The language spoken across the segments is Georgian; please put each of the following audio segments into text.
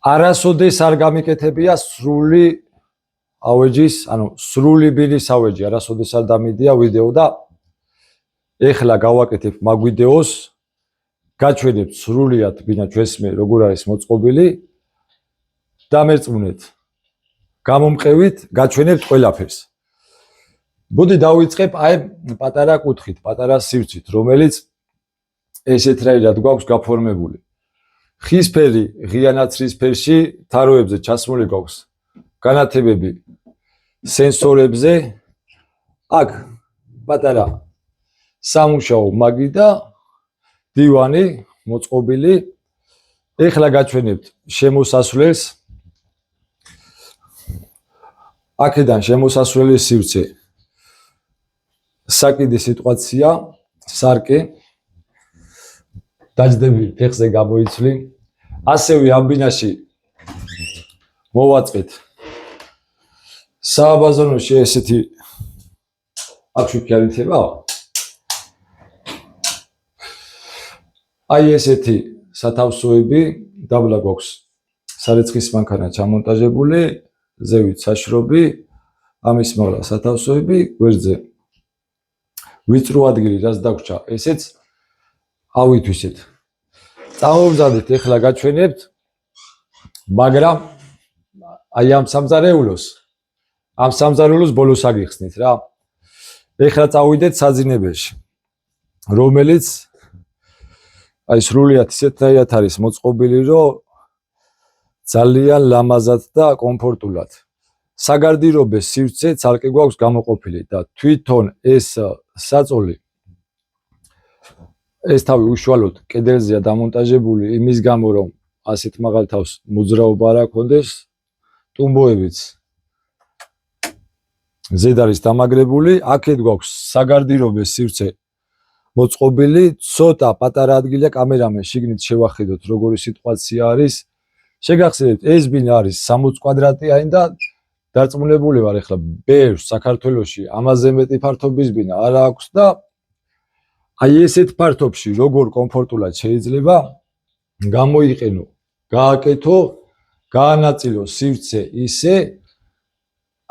არასოდეს არ გამიკეთებია სრული ავეჯის, ანუ სრული ბინის ავეჯი, არასოდეს არ დამიდია ვიდეო და ეხლა გავაკეთებ მაგ ვიდეოს, გაჩვენებთ სრულიად ბინა ჩვენს მე როგორ არის მოწყობილი და მერწმუნეთ. გამომყევით, გაჩვენებთ ყველაფერს. მოდი დავიწყებ აი პატარა კუთხით, პატარა სივრცით, რომელიც ესეთ რაირად გვაქვს გაფორმებული. ხისფერი, ღია ნაცრისფერში თაროებზე ჩასმული გვაქვს განათებები სენსორებზე. აქ პატარა სამუშაო მაგი და დივანი მოწყობილი. ეხლა გაჩვენებთ შემოსასვლელს. აქედან შემოსასვლელის სივრცე. საკიდი სიტუაცია, სარკე. დაждები ფეხზე გამოიცვლი. ასევე ამ ბინაში მოვაწყეთ სააბაზონოში ესეთი აქშუქიალითება. აი ესეთი სათავსოები დაბლა გვაქვს სარეცხის მანქანა ჩამონტაჟებული, ზევით საშრობი, ამის მაღლა სათავსოები, გვერდზე ვიწრო ადგილი რაც დაგვრჩა, ესეც ავითვისეთ. წამოვზადეთ, ეხლა გაჩვენებთ, მაგრამ აი ამ სამზარეულოს ბოლოს აგიხსნით რა. ეხლა წავიდეთ საძინებელში, რომელიც აი სრულიად ისეთნაირად არის მოწყობილი, რომ ძალიან ლამაზად და კომფორტულად. საგარდირობეს სივრცე ცალკე გვაქვს გამოყოფილი და თვითონ ეს საწოლი ეს თავი უშუალოდ კედელზეა დამონტაჟებული იმის გამო, რომ ასეთ მაღალ თავს მოძრაობა არ აქონდეს, ტუმბოებიც ზედ არის დამაგრებული. აქეთ გვაქვს საგარდირობეს სივრცე მოწყობილი, ცოტა პატარა ადგილია, კამერამენ შიგნით შევახედოთ როგორი სიტუაცია არის. შეგახსენებთ, ეს ბინა არის 60 კვადრატიანი და დარწმუნებული ვარ ახლა ბევრს საქართველოში ამაზე მეტი ფართობის ბინა არ აქვს და აი ესეთ ფართობში როგორ კომფორტულად შეიძლება გამოიყენო, გააკეთო, გაანაწილო სივრცე ისე,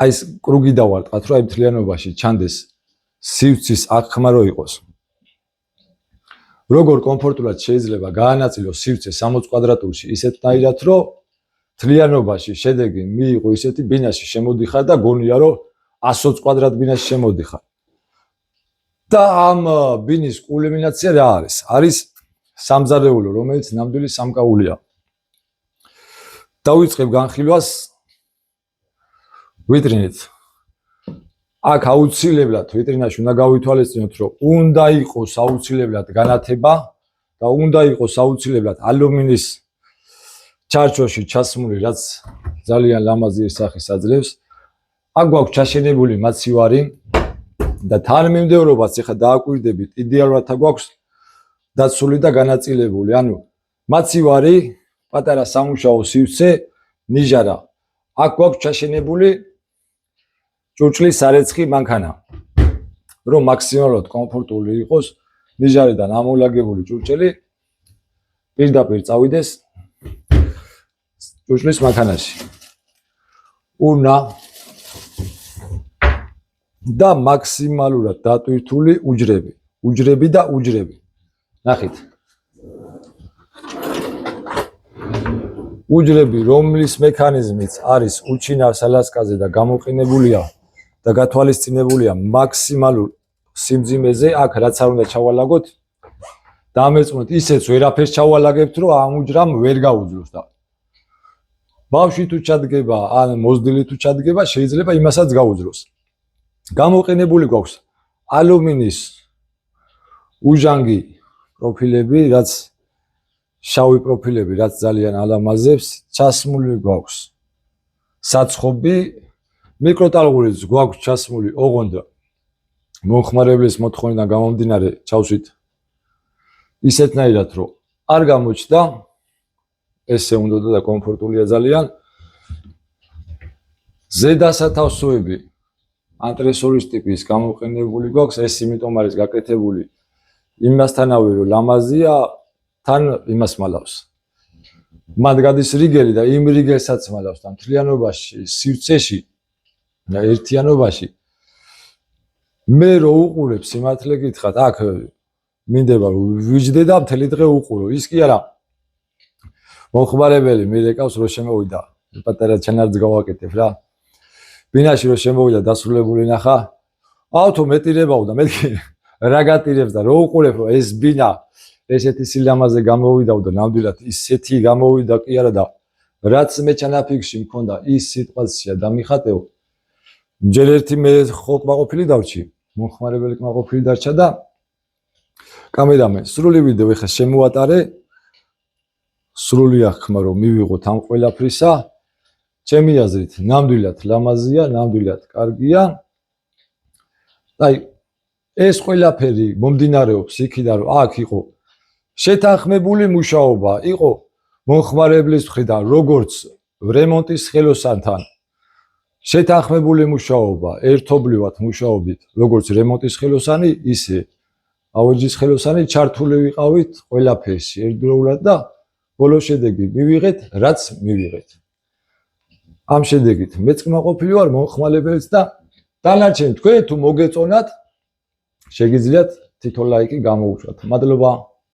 აი ეს კრუგი დავარტყათ, რომ აი მთლიანობაში ჩანდეს სივრცის აღქმა რო იყოს. როგორ კომფორტულად შეიძლება გაანაწილო სივრცე 60 კვადრატულში ისეთნაირად, რომ მთლიანობაში შედეგი მიიღო ისეთი ბინაში შემოდიხარ და გონია რომ 120 კვადრატ ბინაში შემოდიხარ. და ამ ბინის კულმინაცია რა არის? არის სამზარეულო, რომელიც ნამდვილი სამკაულია. დავიწყებ განხილვას ვიტრინით. აქ აუცილებლად ვიტრინაში უნდა გავითვალისწინოთ, რომ უნდა იყოს აუცილებლად განათება და უნდა იყოს აუცილებლად ალუმინის ჩარჩოში ჩასმული, რაც ძალიან ლამაზი სახის აძლევს. აქ გვაქვს ჩაშენებული მაცივარი და თანმიმდევრობაც ახლა დააკვირდებით, იდეალურად გვაქვს დაცული და განაწილებული. ანუ მაცივარი, პატარა სამუშაო სივრცე, ნიჟარა. აქ გვაქვს ჩაშენებული ჭურჭლის სარეცხი მანქანა. რომ მაქსიმალურად კომფორტული იყოს, ნიჟარიდან ამოვლაგებული ჭურჭელი პირდაპირ წავიდეს ჭურჭლის მანქანაში. უნდა და მაქსიმალურად დატვირთული უჯრები და უჯრები. ნახეთ. უჯრები, რომლის მექანიზმიც არის უჩინარ სალასკაზე და გამოყენებულია და გათვალისწინებულია მაქსიმალურ სიმძიმეზე, აქ რაც არ უნდა ჩავალაგოთ, დამერწმუნეთ, ისეც ვერაფერს ჩავალაგებთ, რომ ამ უჯრამ ვერ გაუძლოს და ბავშვი თუ ჩადგება, ან მოზრდილი თუ ჩადგება, შეიძლება იმასაც გაუძლოს. გამოყენებული გვაქვს ალუმინის უჟანგი პროფილები, რაც შავი პროფილები, რაც ძალიან ალამაზებს, ჩასმული გვაქვს საცხობი, მიკროტალღურიც გვაქვს ჩასმული, ოღონდ მომხმარებლის მოთხოვნიდან გამომდინარე ჩავსვით ისეთნაირად, რომ არ გამოჩნდა, ესე უნდა და კომფორტულია ძალიან. ზედა სათავსოები ანტრესორის ტიპის გამოყენებული გვაქვს, ეს იმიტომ არის გაკეთებული იმასთანავე, რომ ლამაზია, თან იმას მალავს. მათ გადის რიგელი და იმ რიგელსაც მალავს და მთლიანობაში სივრცეში და ერთიანობაში მე რო უყურებ სიმართლე გითხრათ აქ მინდება რომ ვიჯდე და მთელი დღე უყურო ის კი არა მოხმარებელი მირეკავს რომ შემოვიდა პატარა ჩანარდს გავაკეთებ რა ბინაში რომ შემოვიდა დასრულებული ნახა ავთო მეტირებაო და მეთქი რა გატირებს და რო უყურებ რომ ეს ბინა ესეთი სილამაზე გამოვიდაო და ნამდვილად ისეთი გამოვიდა კი არა და რაც მე ჩანაფიქში მქონდა ის სიტუაცია დამიხატეო ჯერ ერთი მე ხო კმაყოფილი დავჭი მოხმარებელი კმაყოფილი დარჩა და კამერამენ სრული ვიდეო ეხა შემოატარე სრული აღქმა რომ მივიღოთ ამ ყველაფრისა ჩემი აზრით ნამდვილად ლამაზია ნამდვილად კარგია აი ეს ყველაფერი მომდინარეობს იქიდან რომ აქ იყო შეთანხმებული მუშაობა იყო მოხმარებლის მხრიდან როგორც რემონტის ხელოსანთან შეთანხმებული მუშაობა ერთობლივად მუშაობით როგორც რემონტის ხელოსანი ისე აუჯის ხელოსანი ჩართული ვიყავით ყველაფერში ერთდროულად და ბოლო შედეგი მივიღეთ რაც მივიღეთ ამ შედეგით მეც კმაყოფილი ვარ მოხმარებელიც და დანარჩენი თქვენ თუ მოგეწონათ შეგიძლიათ თითო ლაიკი გამოუშვათ მადლობა